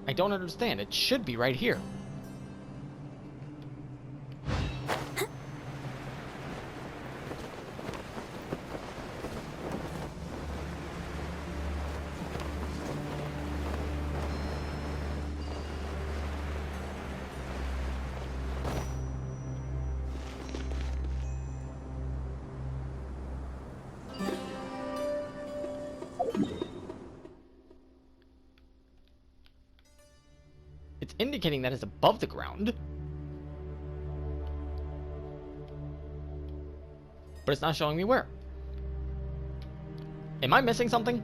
I don't understand. It should be right here. It's indicating that it's above the ground. But it's not showing me where. Am I missing something?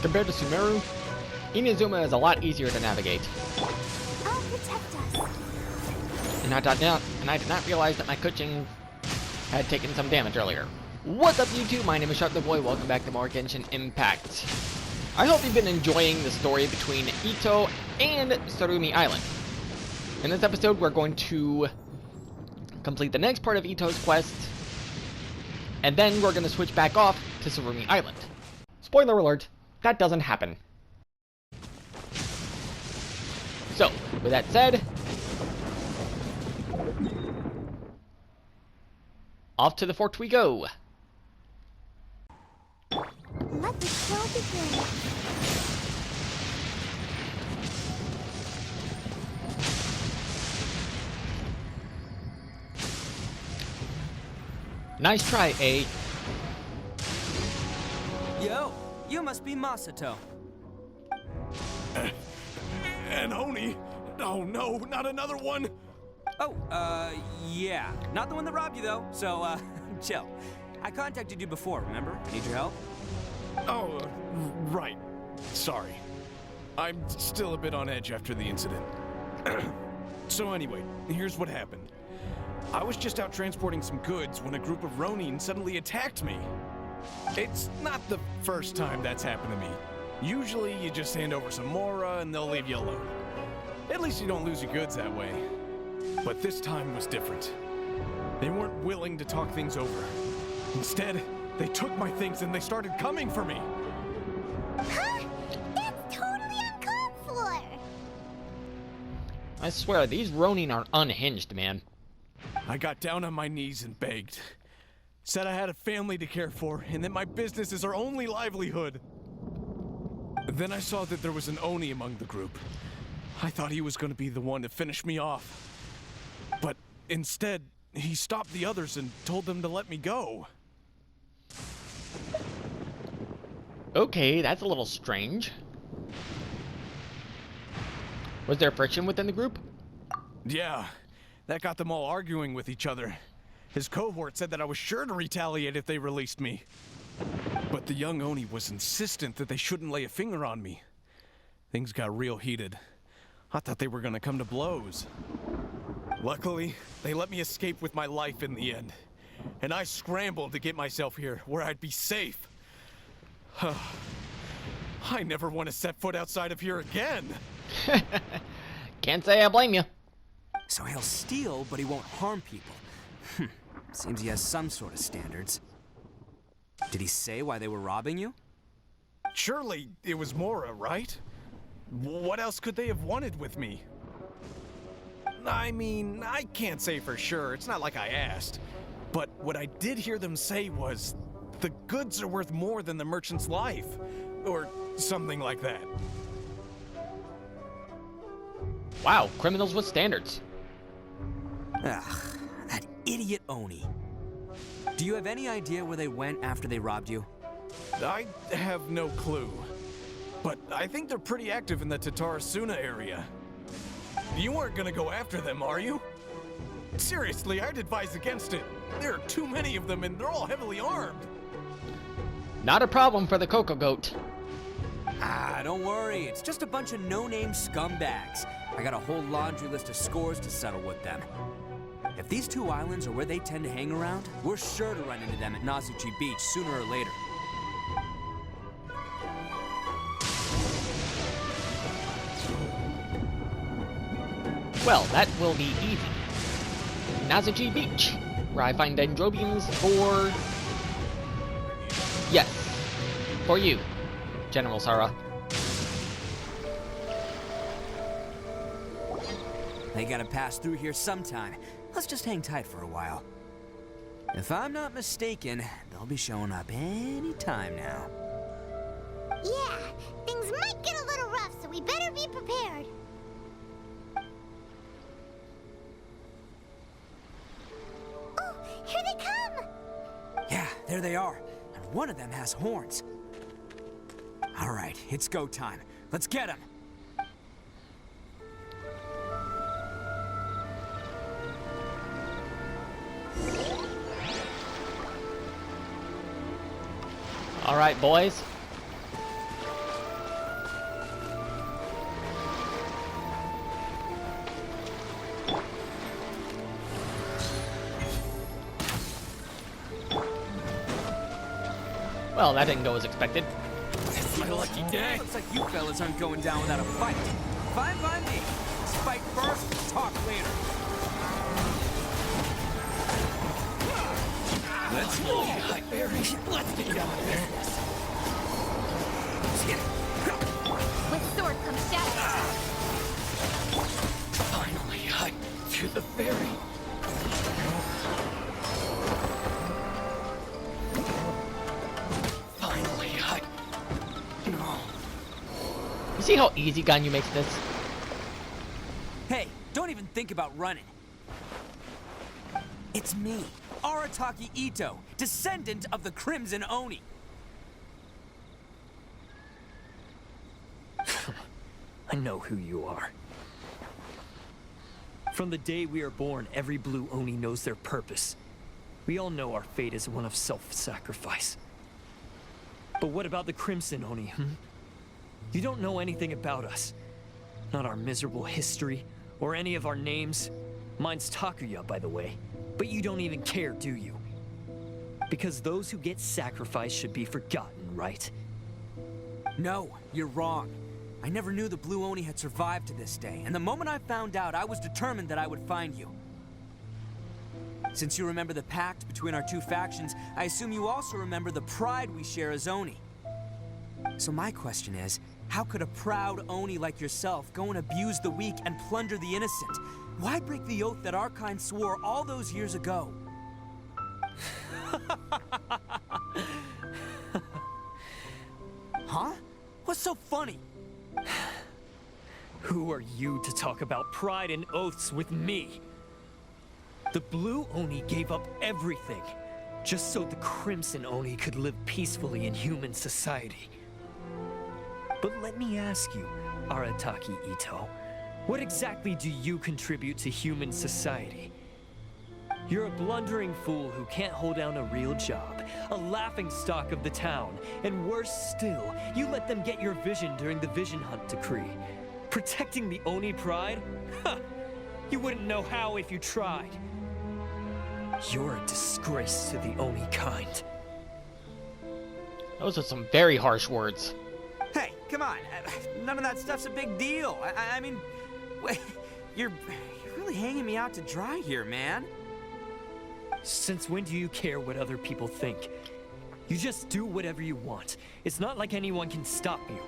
Compared to Sumeru, Inazuma is a lot easier to navigate. I'll protect us. And I did not realize that my Kuching had taken some damage earlier. What's up, YouTube? My name is Sharp the Boy. Welcome back to more Genshin Impact. I hope you've been enjoying the story between Ito and Tsurumi Island. In this episode, we're going to complete the next part of Ito's quest, and then we're going to switch back off to Tsurumi Island. Spoiler alert, that doesn't happen. So, with that said, off to the fort we go. Let the show begin. Nice try, A. Yo, you must be Masato. And Oni? Oh no, not another one! Oh, yeah. Not the one that robbed you, though, so, chill. I contacted you before, remember? Need your help? Oh, right. Sorry. I'm still a bit on edge after the incident. So anyway, here's what happened. I was just out transporting some goods when a group of Ronin suddenly attacked me. It's not the first time that's happened to me. Usually you just hand over some Mora and they'll leave you alone. At least you don't lose your goods that way. But this time was different. They weren't willing to talk things over. Instead, they took my things and they started coming for me. Huh? That's totally uncalled for. I swear, these Ronin are unhinged, man. I got down on my knees and begged. Said I had a family to care for and that my business is our only livelihood. Then I saw that there was an Oni among the group. I thought he was going to be the one to finish me off. But instead, he stopped the others and told them to let me go. Okay, that's a little strange. Was there friction within the group? Yeah, that got them all arguing with each other. His cohort said that I was sure to retaliate if they released me. But the young Oni was insistent that they shouldn't lay a finger on me. Things got real heated. I thought they were gonna come to blows. Luckily, they let me escape with my life in the end. And I scrambled to get myself here, where I'd be safe. I never want to set foot outside of here again. Can't say I blame you. So he'll steal, but he won't harm people. Seems he has some sort of standards. Did he say why they were robbing you? Surely it was Mora, right? What else could they have wanted with me? I mean, I can't say for sure. It's not like I asked. But what I did hear them say was, the goods are worth more than the merchant's life. Or something like that. Wow, criminals with standards. Ugh, that idiot Oni. Do you have any idea where they went after they robbed you? I have no clue. But I think they're pretty active in the Tatarasuna area. You weren't gonna go after them, are you? Seriously, I'd advise against it. There are too many of them and they're all heavily armed. Not a problem for the Coco Goat. Ah, don't worry. It's just a bunch of no-name scumbags. I got a whole laundry list of scores to settle with them. If these two islands are where they tend to hang around, we're sure to run into them at Nazuchi Beach sooner or later. Well, that will be easy. Nazuchi Beach, where I find Dendrobiums for... Yes, for you, General Sara. They gotta pass through here sometime. Let's just hang tight for a while. If I'm not mistaken, they'll be showing up any time now. Yeah, things might get a little rough, so we better be prepared. Oh, here they come! Yeah, there they are. And one of them has horns. All right, it's go time. Let's get him. All right, boys. Well, that didn't go as expected. It's my lucky day. Looks like you fellas aren't going down without a fight. Fine by me. Let's fight first, talk later. Let's go. Let's get down to business. With sword comes shadow. Finally, to the ferry. Finally, no. You see how easy Ganyu makes this? Hey, don't even think about running. It's me, Arataki Ito, descendant of the Crimson Oni. I know who you are. From the day we are born, every blue Oni knows their purpose. We all know our fate is one of self-sacrifice. But what about the Crimson Oni, You don't know anything about us. Not our miserable history, or any of our names. Mine's Takuya, by the way. But you don't even care, do you? Because those who get sacrificed should be forgotten, right? No, you're wrong. I never knew the Blue Oni had survived to this day, and the moment I found out, I was determined that I would find you. Since you remember the pact between our two factions, I assume you also remember the pride we share as Oni. So my question is, how could a proud Oni like yourself go and abuse the weak and plunder the innocent? Why break the oath that our kind swore all those years ago? Huh? What's so funny? Who are you to talk about pride and oaths with me? The Blue Oni gave up everything, just so the Crimson Oni could live peacefully in human society. But let me ask you, Arataki Ito, what exactly do you contribute to human society? You're a blundering fool who can't hold down a real job, a laughingstock of the town, and worse still, you let them get your vision during the Vision Hunt decree. Protecting the Oni pride? Ha! You wouldn't know how if you tried. You're a disgrace to the Oni kind. Those are some very harsh words. Hey, come on. None of that stuff's a big deal. I mean, wait, you're really hanging me out to dry here, man. Since when do you care what other people think? You just do whatever you want. It's not like anyone can stop you.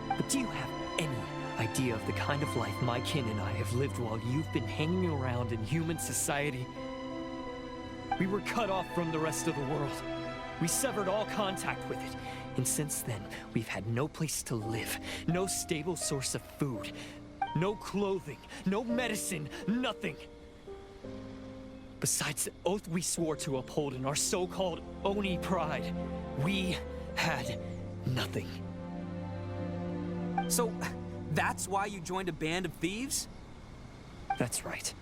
But do you have any idea of the kind of life my kin and I have lived while you've been hanging around in human society? We were cut off from the rest of the world. We severed all contact with it. And since then, we've had no place to live, no stable source of food, no clothing, no medicine, nothing. Besides the oath we swore to uphold in our so-called Oni pride, we had nothing. So, that's why you joined a band of thieves? That's right.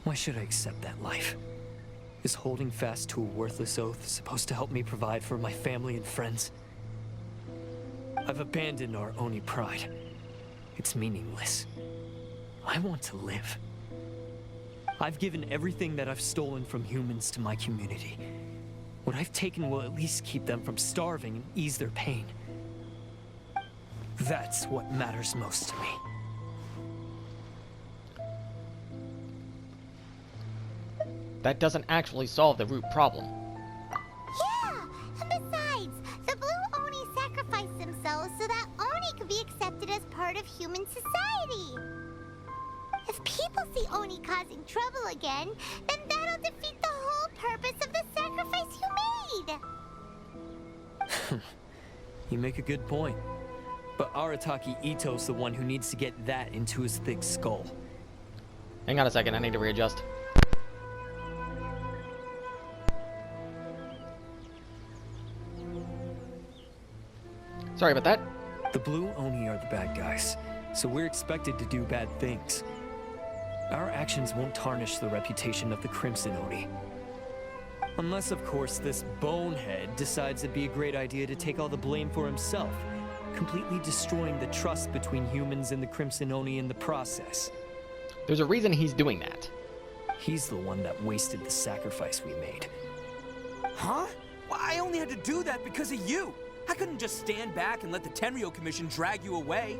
Why should I accept that life? Is holding fast to a worthless oath supposed to help me provide for my family and friends? I've abandoned our Oni pride. It's meaningless. I want to live. I've given everything that I've stolen from humans to my community. What I've taken will at least keep them from starving and ease their pain. That's what matters most to me. That doesn't actually solve the root problem. Yeah, and besides, the Blue Oni sacrificed themselves so that Oni could be accepted as part of human society. If people see Oni causing trouble again, then that'll defeat the whole purpose of the sacrifice you made. You make a good point. But Arataki Ito's the one who needs to get that into his thick skull. Hang on a second, I need to readjust. Sorry about that. The Blue Oni are the bad guys, so we're expected to do bad things. Our actions won't tarnish the reputation of the Crimson Oni. Unless, of course, this bonehead decides it'd be a great idea to take all the blame for himself, completely destroying the trust between humans and the Crimson Oni in the process. There's a reason he's doing that. He's the one that wasted the sacrifice we made. Huh? Well, I only had to do that because of you. I couldn't just stand back and let the Tenryo Commission drag you away.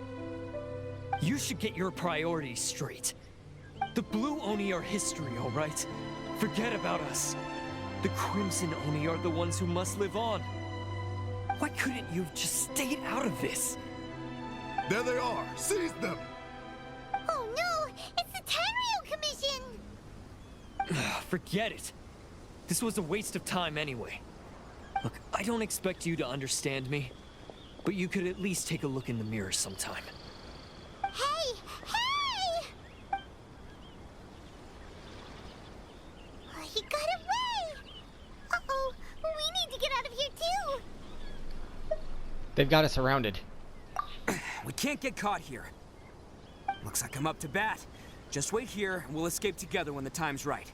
You should get your priorities straight. The Blue Oni are history, all right? Forget about us. The Crimson Oni are the ones who must live on. Why couldn't you have just stayed out of this? There they are! Seize them! Oh no, it's the Tenryo Commission! Forget it. This was a waste of time anyway. Look, I don't expect you to understand me, but you could at least take a look in the mirror sometime. Hey! Hey! Oh, he got away! Uh-oh, we need to get out of here too! They've got us surrounded. We can't get caught here. Looks like I'm up to bat. Just wait here, and we'll escape together when the time's right.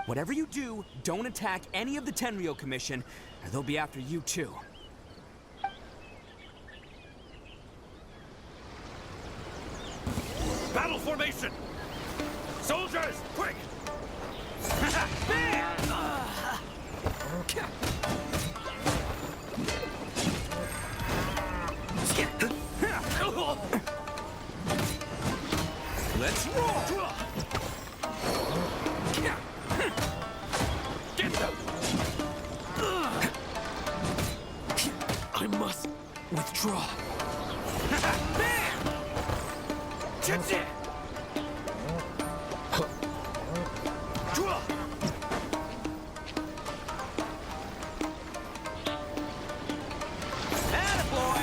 Whatever you do, don't attack any of the Tenryo Commission, or they'll be after you too. Battle formation! Soldiers, quick! Let's roll! Get them! I must withdraw. Get Attaboy!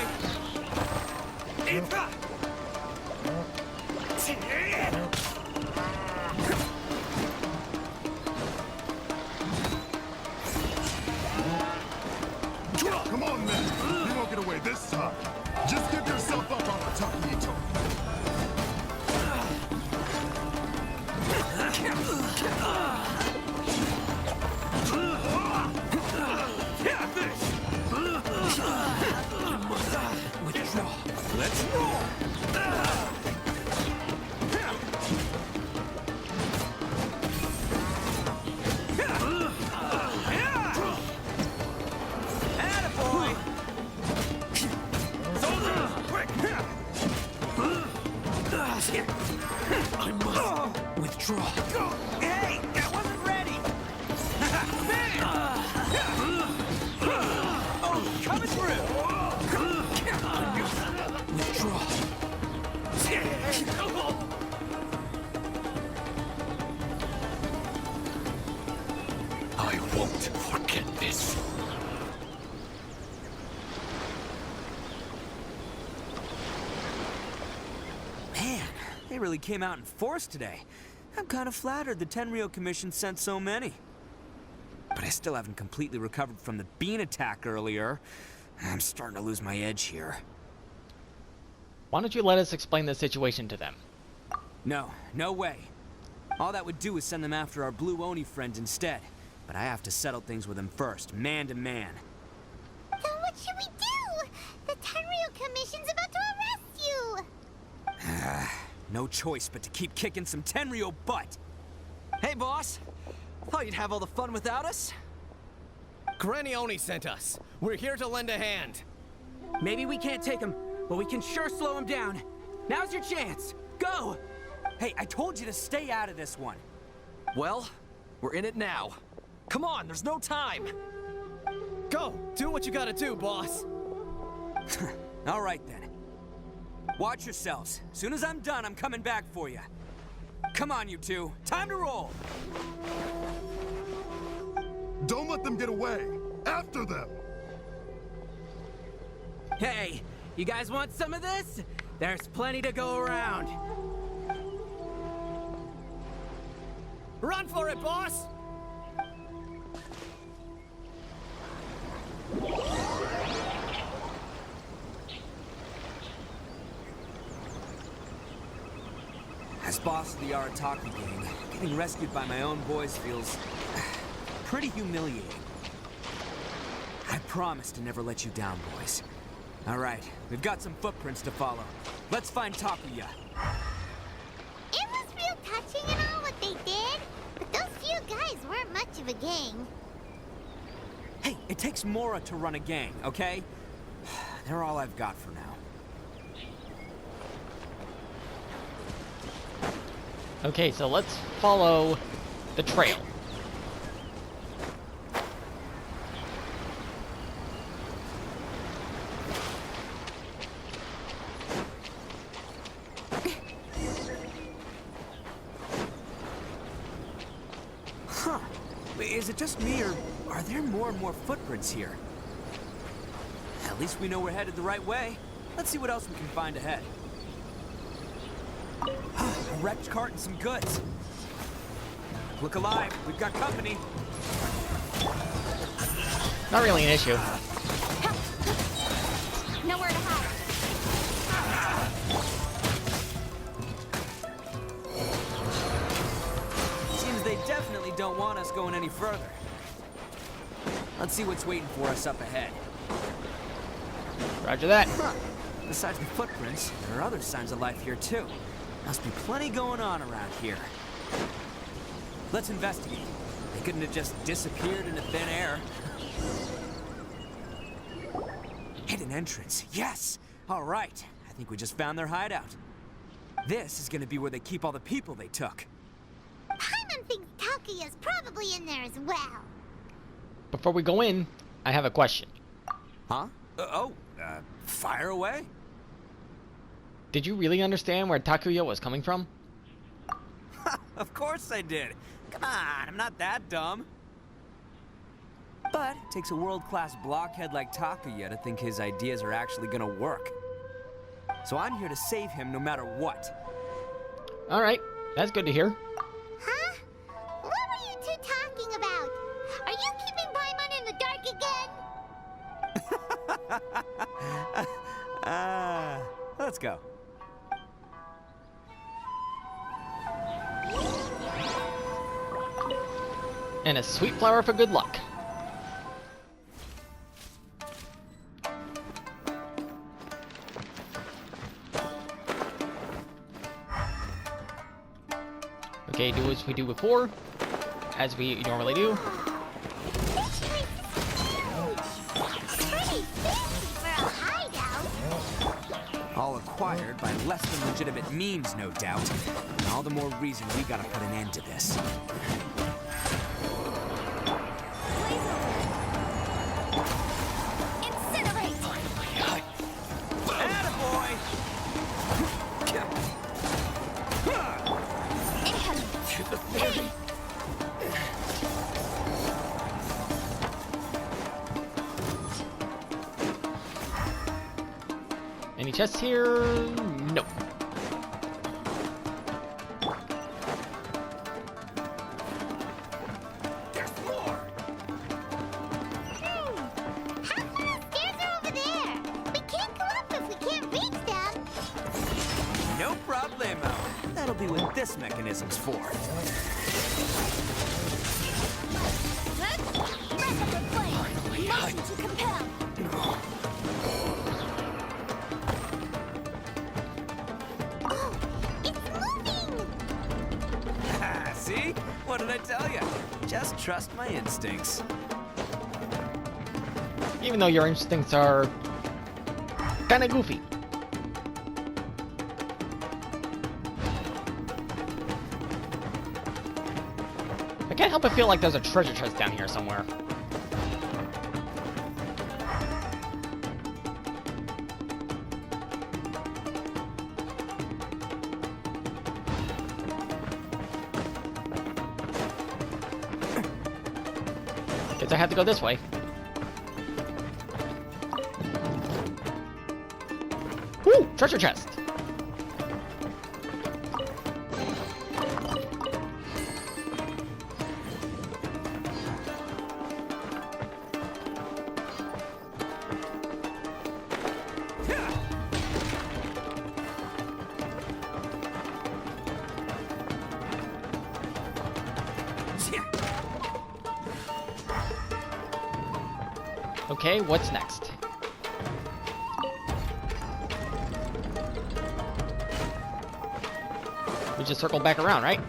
Come on, man! You won't get away this time! Just give yourself up on Arataki Ito! Withdraw. Let's roll! Attaboy! soldiers, quick! I must withdraw. Hey, I wasn't ready! Oh, coming through! Withdraw. I won't forget this. Man, they really came out in force today. I'm kind of flattered the Tenryo Commission sent so many. But I still haven't completely recovered from the bean attack earlier. I'm starting to lose my edge here. Why don't you let us explain the situation to them? No, no way. All that would do is send them after our Blue Oni friend instead. But I have to settle things with them first, man to man. Then what should we do? The Tenryu Commission's about to arrest you! No choice but to keep kicking some Tenryu butt. Hey, boss. Thought you'd have all the fun without us? Granny Oni sent us. We're here to lend a hand. Maybe we can't take him, but we can sure slow him down. Now's your chance. Go! Hey, I told you to stay out of this one. Well, we're in it now. Come on, there's no time. Go! Do what you gotta do, boss! All right, then. Watch yourselves. Soon as I'm done, I'm coming back for you. Come on, you two. Time to roll! Don't let them get away. After them. Hey, you guys want some of this? There's plenty to go around. Run for it, boss! As boss of the Arataki gang, getting rescued by my own boys feels pretty humiliating. I promise to never let you down, boys. All right, we've got some footprints to follow. Let's find Takuya. It was real touching and all what they did, but those few guys weren't much of a gang. Hey, it takes Mora to run a gang, okay? They're all I've got for now. Okay, so let's follow the trail. Huh. Is it just me, or are there more and more footprints here? At least we know we're headed the right way. Let's see what else we can find ahead. A wrecked cart and some goods. Look alive, we've got company. Not really an issue. Nowhere to hide. Seems they definitely don't want us going any further. Let's see what's waiting for us up ahead. Roger that. Huh. Besides the footprints, there are other signs of life here too. Must be plenty going on around here. Let's investigate. They couldn't have just disappeared into thin air. Hidden entrance, yes! All right, I think we just found their hideout. This is gonna be where they keep all the people they took. Paimon thinks Takuya's probably in there as well. Before we go in, I have a question. Huh? Fire away? Did you really understand where Takuya was coming from? Of course I did. Come on, I'm not that dumb. But it takes a world-class blockhead like Takuya to think his ideas are actually gonna work. So I'm here to save him no matter what. Alright, that's good to hear. Huh? What were you two talking about? Are you keeping Paimon in the dark again? Let's go. And a sweet flower for good luck. Okay, do as we do before, as we normally do. This place is huge. Pretty fancy for a hideout. All acquired by less than legitimate means, no doubt. And all the more reason we gotta put an end to this. Any chests here? Nope. How come the stairs are over this mechanism's for. Rapid flame. Motion to compel. Oh, it's moving! See? What did I tell you? Just trust my instincts. Even though your instincts are kind of goofy. I can't help but feel like there's a treasure chest down here somewhere. Guess I have to go this way. Woo! Treasure chest! Okay, what's next? We just circle back around, right?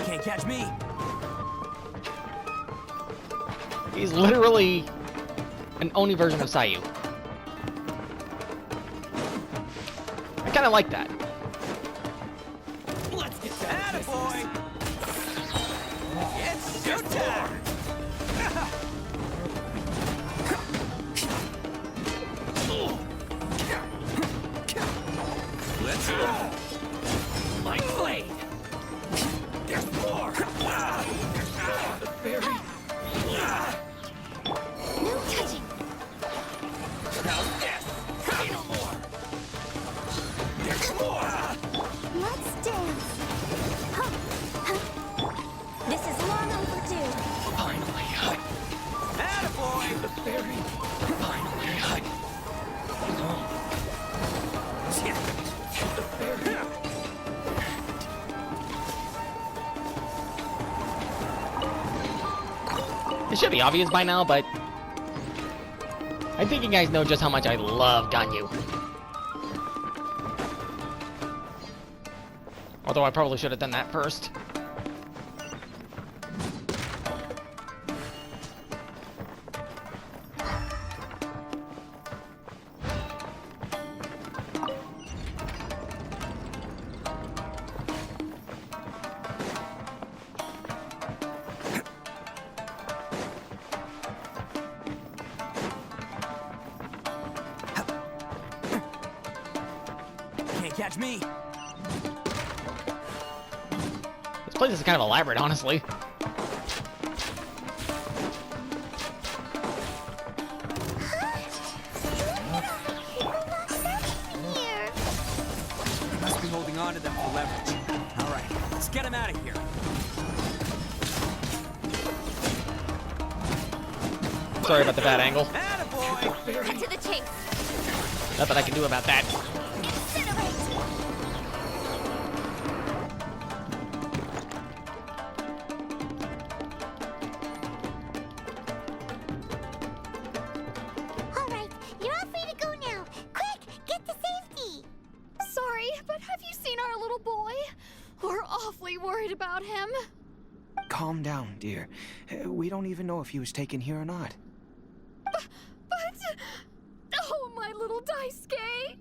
Can't catch me. He's literally an Oni version of Sayu. I kind of like that. Let's get that, boy. It's showtime. Let's go. Light blade. There's more. Very. No touching. How's this? Say no more. There's more. Let's dance. Huh. Huh. This is long overdue. Finally, hut. Attaboy. The fairy. Finally, hut. The fairy. It should be obvious by now, but I think you guys know just how much I love Ganyu. Although I probably should have done that first. Can't catch me. This place is kind of elaborate, honestly. Here. Must be holding on to them for leverage. All right, let's get him out of here. Sorry about the bad angle. Attaboy. Cut to the chase. Nothing I can do about that. Incinerate. All right, you're all free to go now. Quick, get to safety. Sorry, but have you seen our little boy? We're awfully worried about him. Calm down, dear. We don't even know if he was taken here or not. But... Oh, my little Daisuke!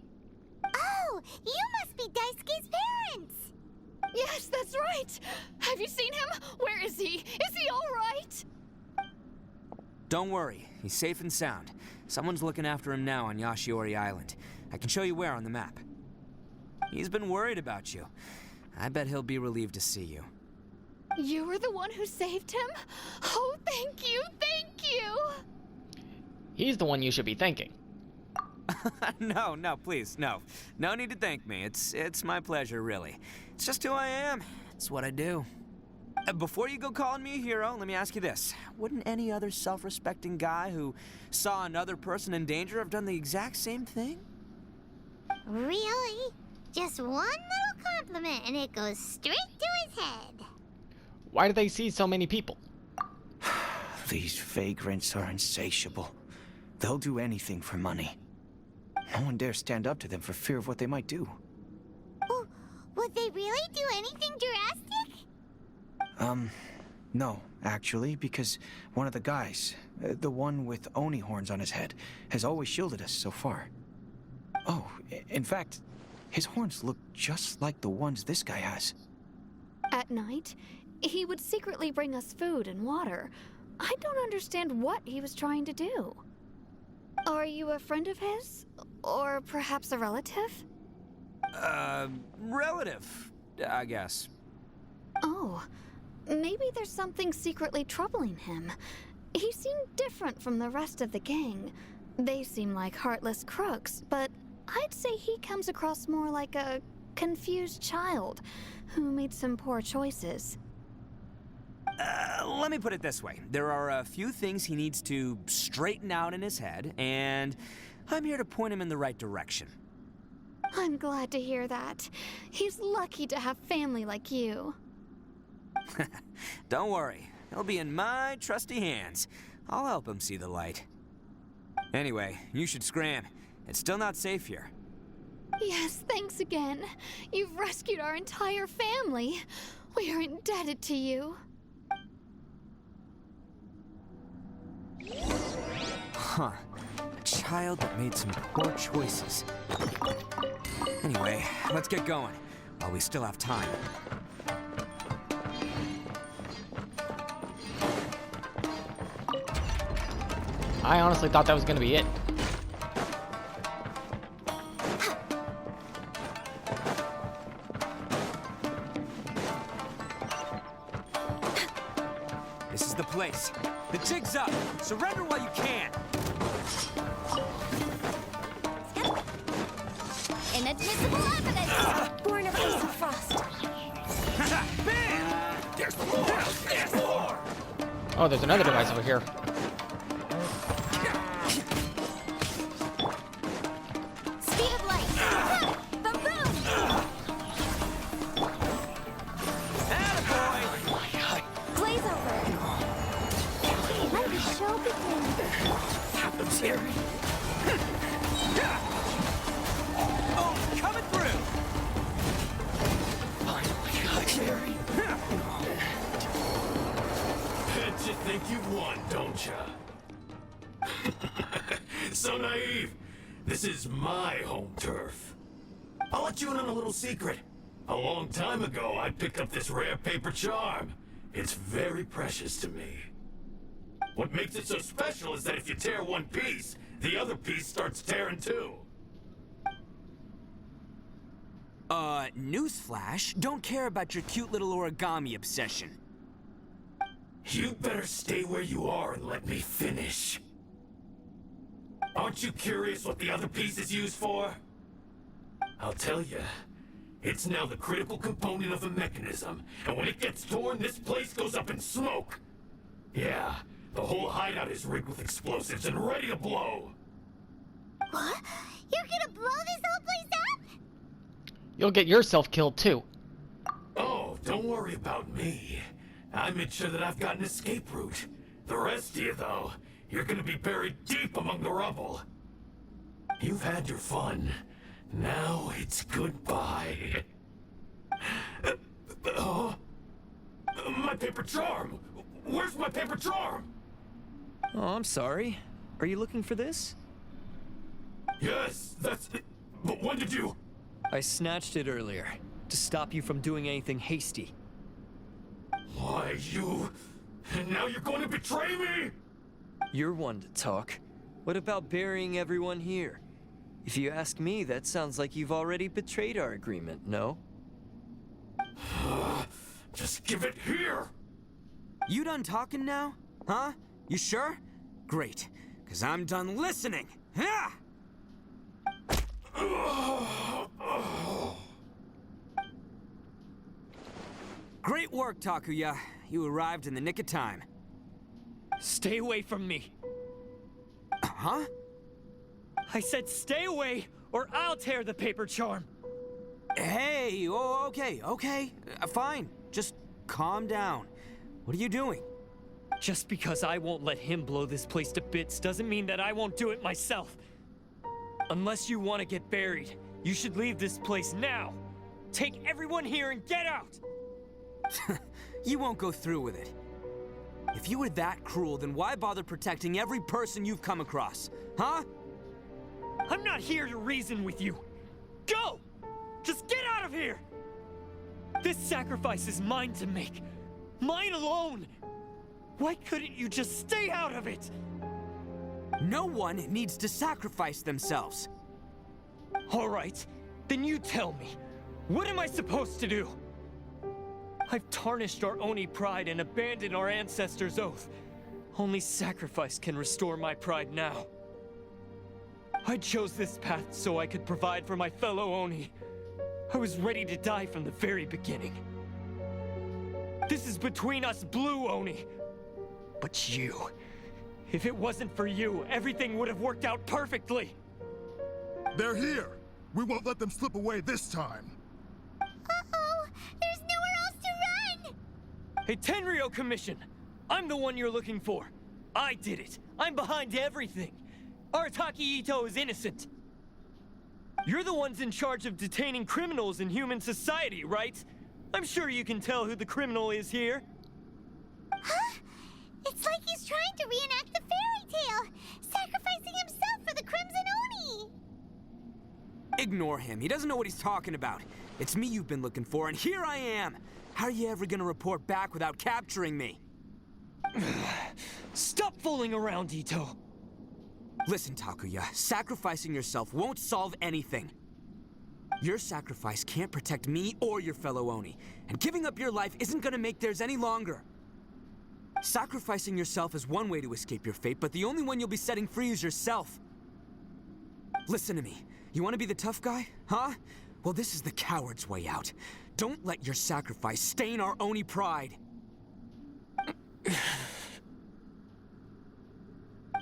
Oh, you must be Daisuke's parents. Yes, that's right! Have you seen him? Where is he? Is he all right? Don't worry, he's safe and sound. Someone's looking after him now on Yashiori Island. I can show you where on the map. He's been worried about you. I bet he'll be relieved to see you. You were the one who saved him? Oh, thank you, thank you! He's the one you should be thanking. No, please, no. No need to thank me. It's my pleasure, really. It's just who I am. It's what I do. Before you go calling me a hero, let me ask you this. Wouldn't any other self-respecting guy who saw another person in danger have done the exact same thing? Really? Just one little compliment and it goes straight to his head. Why do they see so many people? These vagrants are insatiable. They'll do anything for money. No one dares stand up to them for fear of what they might do. Oh, would they really do anything drastic? No, actually, because one of the guys, the one with Oni horns on his head, has always shielded us so far. Oh, in fact, his horns look just like the ones this guy has. At night, he would secretly bring us food and water. I don't understand what he was trying to do. Are you a friend of his? Or perhaps a relative? Relative, I guess. Oh, maybe there's something secretly troubling him. He seemed different from the rest of the gang. They seem like heartless crooks, but I'd say he comes across more like a confused child who made some poor choices. Let me put it this way. There are a few things he needs to straighten out in his head, and I'm here to point him in the right direction. I'm glad to hear that. He's lucky to have family like you. Don't worry. He'll be in my trusty hands. I'll help him see the light. Anyway, you should scram. It's still not safe here. Yes, thanks again. You've rescued our entire family. We are indebted to you. Huh. A child that made some poor choices. Anyway, let's get going, while we still have time. I honestly thought that was gonna be it. This is the place. The jig's up. Surrender while you can. Inadmissible evidence! Born of ice and frost. Bam! There's more! There's more! Oh, there's another device over here. Speed of light. Boom, boom! Attaboy! Glaze over. Let the show begin. Happens here. Oh, coming through! Jerry. Bet you think you won, don't ya? So naive. This is my home turf. I'll let you in on a little secret. A long time ago, I picked up this rare paper charm. It's very precious to me. What makes it so special is that if you tear one piece, the other piece starts tearing too. Newsflash, don't care about your cute little origami obsession. You better stay where you are and let me finish. Aren't you curious what the other piece is used for? I'll tell you. It's now the critical component of a mechanism, and when it gets torn, this place goes up in smoke. Yeah, the whole hideout is rigged with explosives and ready to blow. What? You're gonna blow this whole place up? You'll get yourself killed too. Oh, don't worry about me. I made sure that I've got an escape route. The rest of you, though, you're gonna be buried deep among the rubble. You've had your fun. Now it's goodbye. My paper charm! Where's my paper charm? Oh, I'm sorry. Are you looking for this? Yes, that's it. But when did you... I snatched it earlier, to stop you from doing anything hasty. Why, you... And now you're going to betray me? You're one to talk. What about burying everyone here? If you ask me, that sounds like you've already betrayed our agreement, no? Just give it here! You done talking now? Huh? You sure? Great, because I'm done listening. Ha! Great work, Takuya. You arrived in the nick of time. Stay away from me. Huh? I said stay away, or I'll tear the paper charm. Hey, oh, okay. Fine. Just calm down. What are you doing? Just because I won't let him blow this place to bits doesn't mean that I won't do it myself. Unless you want to get buried, you should leave this place now. Take everyone here and get out! You won't go through with it. If you were that cruel, then why bother protecting every person you've come across? Huh? I'm not here to reason with you. Go! Just get out of here! This sacrifice is mine to make. Mine alone! Why couldn't you just stay out of it? No one needs to sacrifice themselves. All right, then you tell me. What am I supposed to do? I've tarnished our Oni pride and abandoned our ancestors' oath. Only sacrifice can restore my pride now. I chose this path so I could provide for my fellow Oni. I was ready to die from the very beginning. This is between us Blue Oni. But you... If it wasn't for you, everything would have worked out perfectly! They're here! We won't let them slip away this time! Uh-oh! There's nowhere else to run! Hey, Tenryo Commission! I'm the one you're looking for. I did it. I'm behind everything. Arataki Ito is innocent. You're the ones in charge of detaining criminals in human society, right? I'm sure you can tell who the criminal is here. Huh? It's like he's trying to reenact the fairy tale, sacrificing himself for the Crimson Oni! Ignore him. He doesn't know what he's talking about. It's me you've been looking for, and here I am! How are you ever gonna report back without capturing me? Stop fooling around, Ito! Listen, Takuya, sacrificing yourself won't solve anything. Your sacrifice can't protect me or your fellow Oni, and giving up your life isn't gonna make theirs any longer. Sacrificing yourself is one way to escape your fate, but the only one you'll be setting free is yourself. Listen to me. You want to be the tough guy, huh? Well, this is the coward's way out. Don't let your sacrifice stain our Oni pride.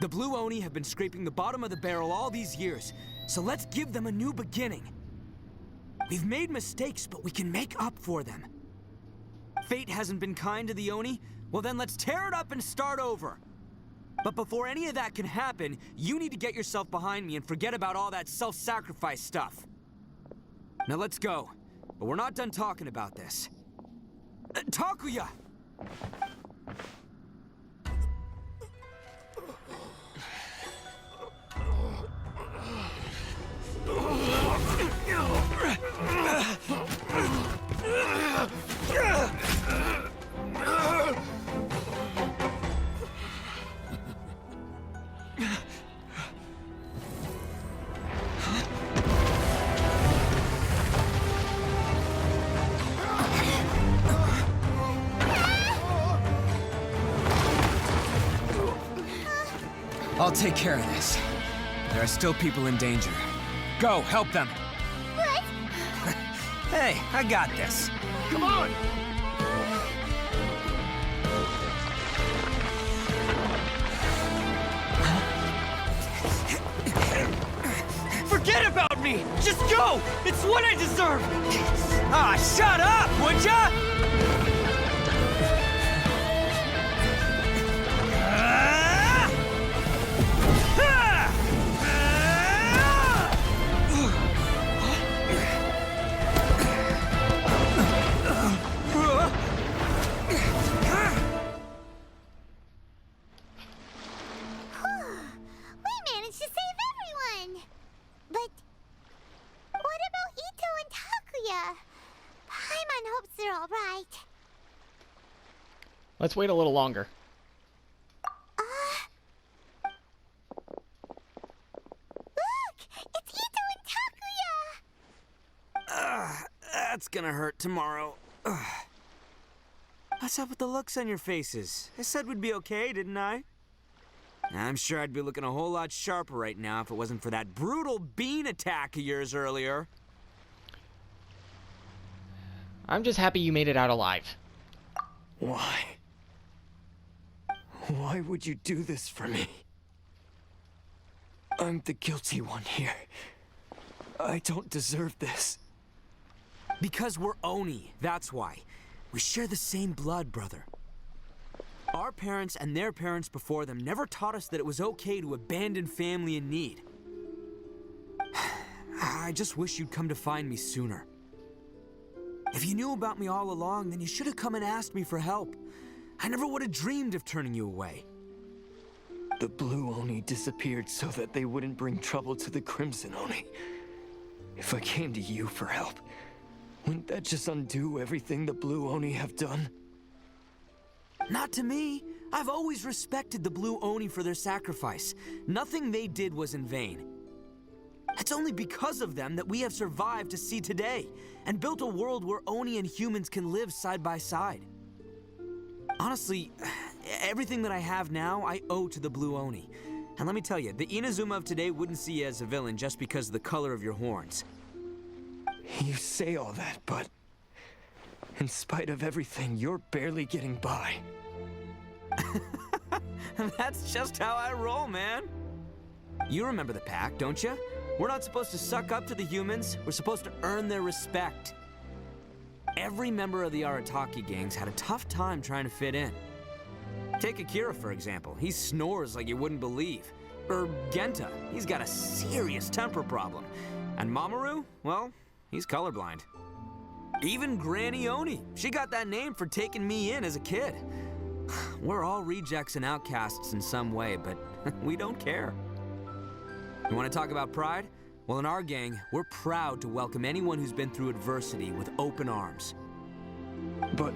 The Blue Oni have been scraping the bottom of the barrel all these years, so let's give them a new beginning. We've made mistakes, but we can make up for them. Fate hasn't been kind to the Oni? Well then let's tear it up and start over. But before any of that can happen, you need to get yourself behind me and forget about all that self-sacrifice stuff. Now let's go. But we're not done talking about this. Takuya! I'll take care of this. There are still people in danger. Go, help them! What? Hey, I got this. Come on! Forget about me! Just go! It's what I deserve! Ah, shut up, would ya? We managed to save everyone! But what about Ito and Takuya? Paimon hopes they're alright. Let's wait a little longer. Look! It's Ito and Takuya! That's gonna hurt tomorrow. What's up with the looks on your faces? I said we'd be okay, didn't I? I'm sure I'd be looking a whole lot sharper right now if it wasn't for that brutal bean attack of yours earlier. I'm just happy you made it out alive. Why? Why would you do this for me? I'm the guilty one here. I don't deserve this. Because we're Oni, that's why. We share the same blood, brother. Our parents and their parents before them never taught us that it was okay to abandon family in need. I just wish you'd come to find me sooner. If you knew about me all along, then you should have come and asked me for help. I never would have dreamed of turning you away. The Blue Oni disappeared so that they wouldn't bring trouble to the Crimson Oni. If I came to you for help, wouldn't that just undo everything the Blue Oni have done? Not to me. I've always respected the Blue Oni for their sacrifice. Nothing they did was in vain. It's only because of them that we have survived to see today, and built a world where Oni and humans can live side by side. Honestly, everything that I have now, I owe to the Blue Oni. And let me tell you, the Inazuma of today wouldn't see you as a villain just because of the color of your horns. You say all that, but in spite of everything, you're barely getting by. That's just how I roll, man. You remember the pact, don't you? We're not supposed to suck up to the humans. We're supposed to earn their respect. Every member of the Arataki gangs had a tough time trying to fit in. Take Akira, for example. He snores like you wouldn't believe. Or Genta. He's got a serious temper problem. And Mamoru, well, he's colorblind. Even Granny Oni. She got that name for taking me in as a kid. We're all rejects and outcasts in some way, but we don't care. You want to talk about pride? Well, in our gang, we're proud to welcome anyone who's been through adversity with open arms. But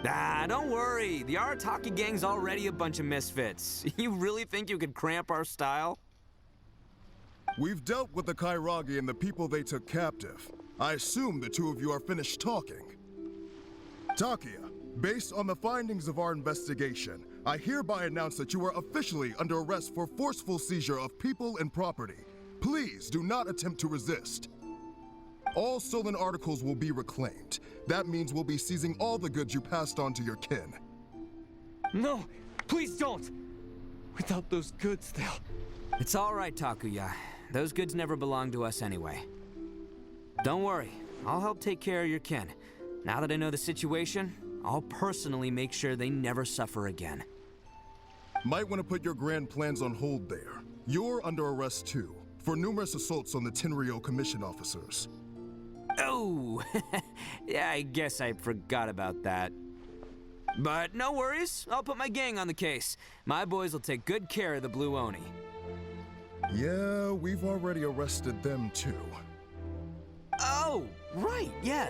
Ah, don't worry. The Arataki gang's already a bunch of misfits. You really think you could cramp our style? We've dealt with the Kairagi and the people they took captive. I assume the two of you are finished talking. Takia, based on the findings of our investigation, I hereby announce that you are officially under arrest for forceful seizure of people and property. Please do not attempt to resist. All stolen articles will be reclaimed. That means we'll be seizing all the goods you passed on to your kin. no, please don't. Without those goods, they'll... It's all right, Takuya. Those goods never belonged to us anyway. Don't worry. I'll help take care of your kin. Now that I know the situation, I'll personally make sure they never suffer again. Might want to put your grand plans on hold there. You're under arrest too, for numerous assaults on the Tenryo Commission officers. Oh, yeah, I guess I forgot about that. But no worries, I'll put my gang on the case. My boys will take good care of the Blue Oni. Yeah, we've already arrested them too. Oh, right, yeah,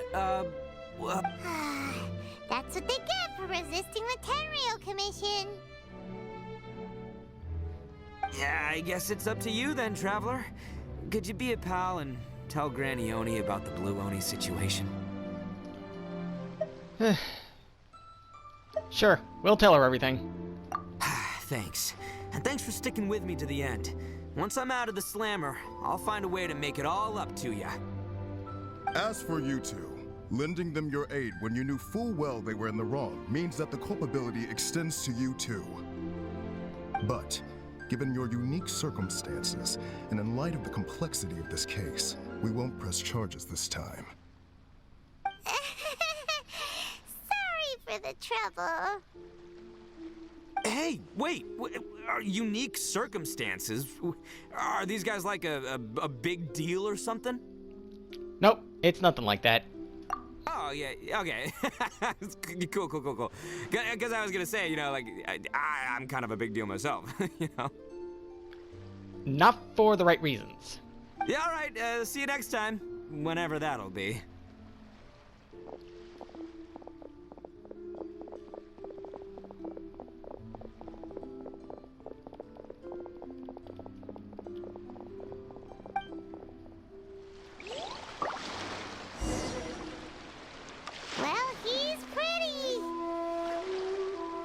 That's what they get for resisting the Tenryo Commission. Yeah, I guess it's up to you then, Traveler. Could you be a pal and tell Granny Oni about the Blue Oni situation? Sure, we'll tell her everything. Thanks. And thanks for sticking with me to the end. Once I'm out of the slammer, I'll find a way to make it all up to ya. As for you two, lending them your aid when you knew full well they were in the wrong means that the culpability extends to you too. But, given your unique circumstances, and in light of the complexity of this case, we won't press charges this time. Sorry for the trouble. Hey, wait, unique circumstances? Are these guys like a big deal or something? Nope, it's nothing like that. Oh, yeah, okay. Cool. Because I was gonna say, you know, like, I'm kind of a big deal myself, you know? Not for the right reasons. Yeah, all right, see you next time. Whenever that'll be. Well, he's pretty.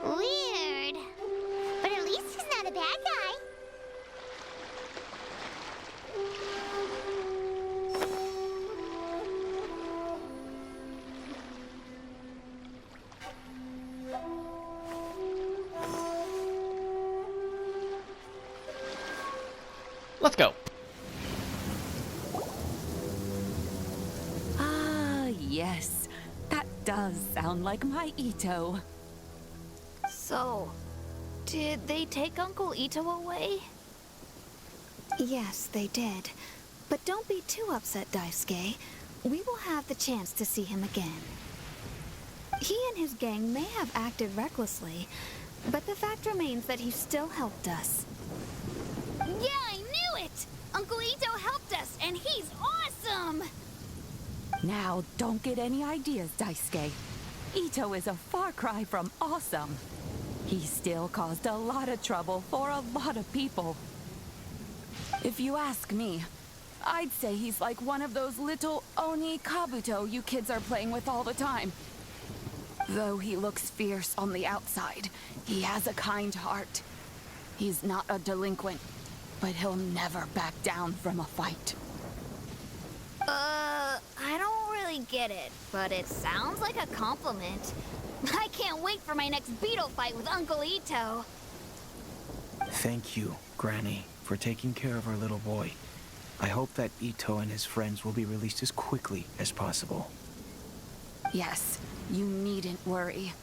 Weird. But at least he's not a bad guy. Let's go. Ah, yes. That does sound like my Ito. So, did they take Uncle Ito away? Yes, they did. But don't be too upset, Daisuke. We will have the chance to see him again. He and his gang may have acted recklessly, but the fact remains that he still helped us. Yeah, I knew it! Uncle Ito helped us, and he's awesome! Now, don't get any ideas, Daisuke. Ito is a far cry from awesome. He still caused a lot of trouble for a lot of people. If you ask me, I'd say he's like one of those little Oni Kabuto you kids are playing with all the time. Though he looks fierce on the outside, he has a kind heart. He's not a delinquent, but he'll never back down from a fight. I don't really get it, but it sounds like a compliment. I can't wait for my next beetle fight with Uncle Ito. Thank you, Granny, for taking care of our little boy. I hope that Ito and his friends will be released as quickly as possible. Yes, you needn't worry.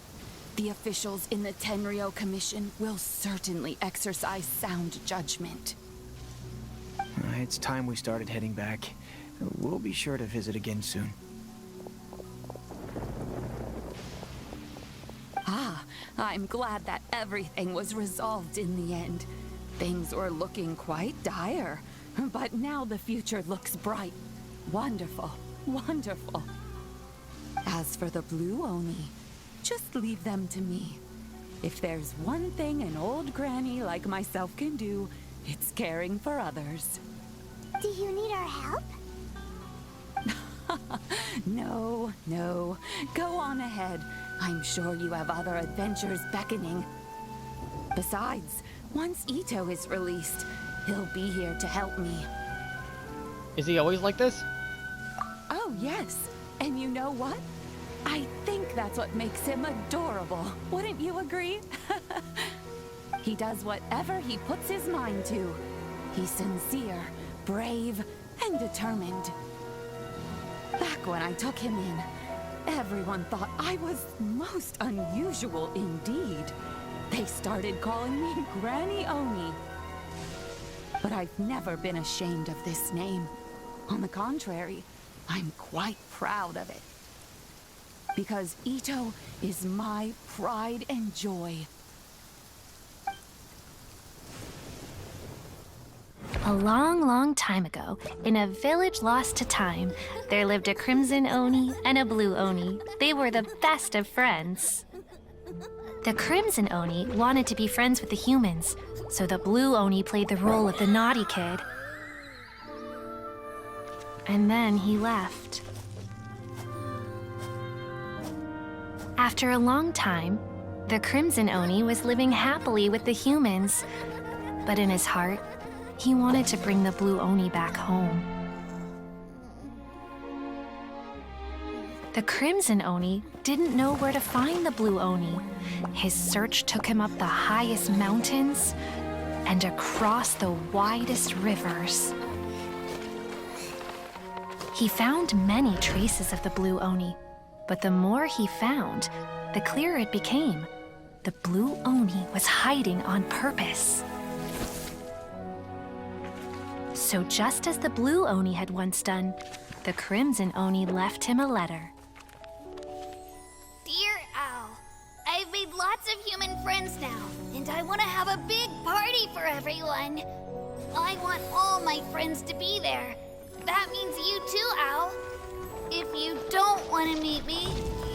The officials in the Tenryo Commission will certainly exercise sound judgment. It's time we started heading back. We'll be sure to visit again soon. Ah, I'm glad that everything was resolved in the end. Things were looking quite dire, but now the future looks bright. Wonderful, wonderful. As for the Blue Oni, just leave them to me. If there's one thing an old granny like myself can do, it's caring for others. Do you need our help? No, no. Go on ahead. I'm sure you have other adventures beckoning. Besides, once Ito is released, he'll be here to help me. Is he always like this? Oh, yes. And you know what? I think that's what makes him adorable. Wouldn't you agree? He does whatever he puts his mind to. He's sincere, brave, and determined. Back when I took him in, everyone thought I was most unusual indeed. They started calling me Granny Oni. But I've never been ashamed of this name. On the contrary, I'm quite proud of it. Because Ito is my pride and joy. A long, long time ago, in a village lost to time, there lived a Crimson Oni and a Blue Oni. They were the best of friends. The Crimson Oni wanted to be friends with the humans, so the Blue Oni played the role of the naughty kid. And then he left. After a long time, the Crimson Oni was living happily with the humans, but in his heart, he wanted to bring the Blue Oni back home. The Crimson Oni didn't know where to find the Blue Oni. His search took him up the highest mountains and across the widest rivers. He found many traces of the Blue Oni, but the more he found, the clearer it became. The Blue Oni was hiding on purpose. So just as the Blue Oni had once done, the Crimson Oni left him a letter. Dear Owl, I've made lots of human friends now, and I want to have a big party for everyone. I want all my friends to be there. That means you too, Owl. If you don't want to meet me,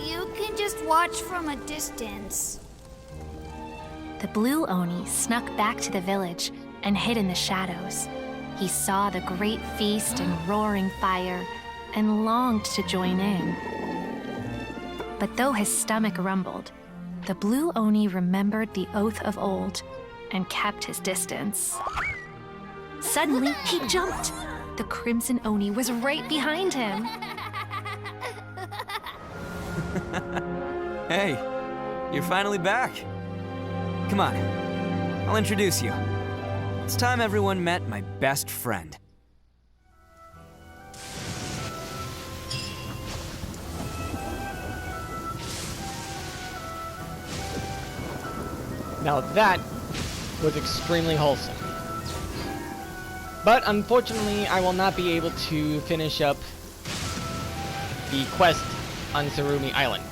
you can just watch from a distance. The Blue Oni snuck back to the village and hid in the shadows. He saw the great feast and roaring fire and longed to join in. But though his stomach rumbled, the Blue Oni remembered the oath of old and kept his distance. Suddenly, he jumped. The Crimson Oni was right behind him. Hey, you're finally back. Come on, I'll introduce you. It's time everyone met my best friend. Now that was extremely wholesome. But unfortunately, I will not be able to finish up the quest on Sarumi Island.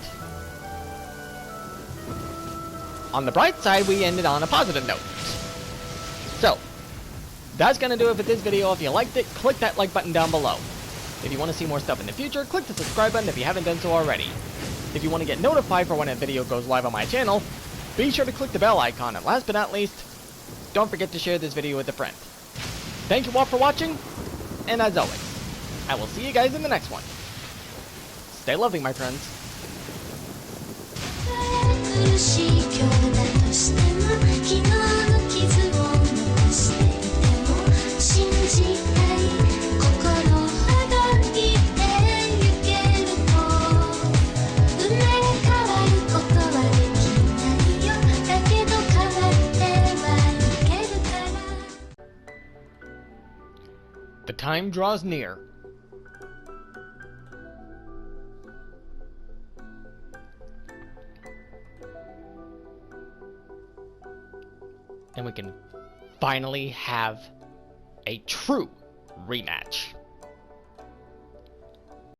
On the bright side, we ended on a positive note. So, that's gonna do it for this video. If you liked it, click that like button down below. If you want to see more stuff in the future, click the subscribe button if you haven't done so already. If you want to get notified for when a video goes live on my channel, be sure to click the bell icon, and last but not least, don't forget to share this video with a friend. Thank you all for watching, and as always, I will see you guys in the next one. Stay loving, my friends. 苦しい今日だとしても昨日の傷を残していても信じたい心ほどいてゆけると生まれ変わることはできないよだけど変わってはいけるから The time draws near. And we can finally have a true rematch.